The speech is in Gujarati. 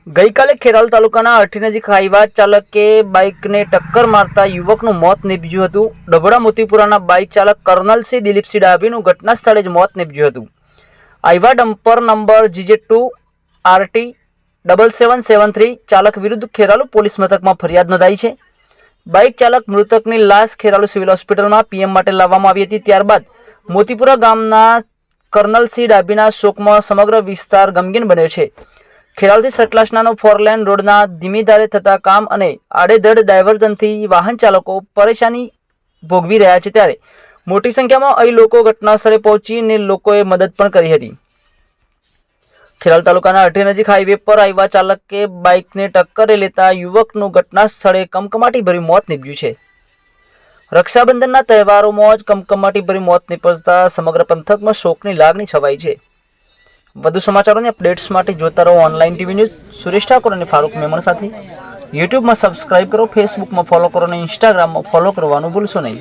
ગઈકાલે ખેરાલુ તાલુકાના અઠી નજીક હાઈવા ચાલકે બાઇકને ટક્કર મારતા યુવકનું મોત નીપજ્યું હતું. ડભોડા મોતીપુરાના બાઇક ચાલક કર્નલસિંહ દિલીપસિંહ ડાભીનું ઘટના સ્થળે જ મોત નીપજ્યું હતું. Hyva dumper number GJ2 RT 7773 ચાલક વિરુદ્ધ ખેરાલુ પોલીસ મથકમાં ફરિયાદ નોંધાઈ છે. બાઇક ચાલક મૃતકની લાશ ખેરાલુ સિવિલ હોસ્પિટલમાં PM માટે લાવવામાં આવી હતી. ત્યારબાદ મોતીપુરા ગામના કર્નલસિંહ ડાભીના શોકમાં સમગ્ર વિસ્તાર ગમગીન બન્યો છે. ખેરાલુથી સતલાસણાનો 4 લેન રોડના ધીમી ધારે થતા કામ અને આડેધડ ડાયવર્ઝનથી વાહન ચાલકો પરેશાની ભોગવી રહ્યા છે. ત્યારે મોટી સંખ્યામાં અહીં લોકો ઘટના સ્થળે પહોંચીને લોકોએ મદદ પણ કરી હતી. ખેરાલુ તાલુકાના અઠી નજીક હાઈવે પર હાઈવા ચાલકે બાઇકને ટક્કરે લેતા યુવકનું ઘટના સ્થળે કમકમાટીભર્યું મોત નીપજ્યું છે. રક્ષાબંધનના તહેવારોમાં જ કમકમાટીભર્યું મોત નીપજતા સમગ્ર પંથકમાં શોકની લાગણી છવાઈ છે. વધુ સમાચારોની અપડેટ્સ માટે જોતા રહો online TV news. Suresh Thakor અને ફારૂક મેમણ સાથે. યુટ્યુબમાં સબસ્ક્રાઇબ કરો, ફેસબુકમાં ફોલો કરો અને ઇન્સ્ટાગ્રામમાં ફોલો કરવાનું ભૂલશો નહીં.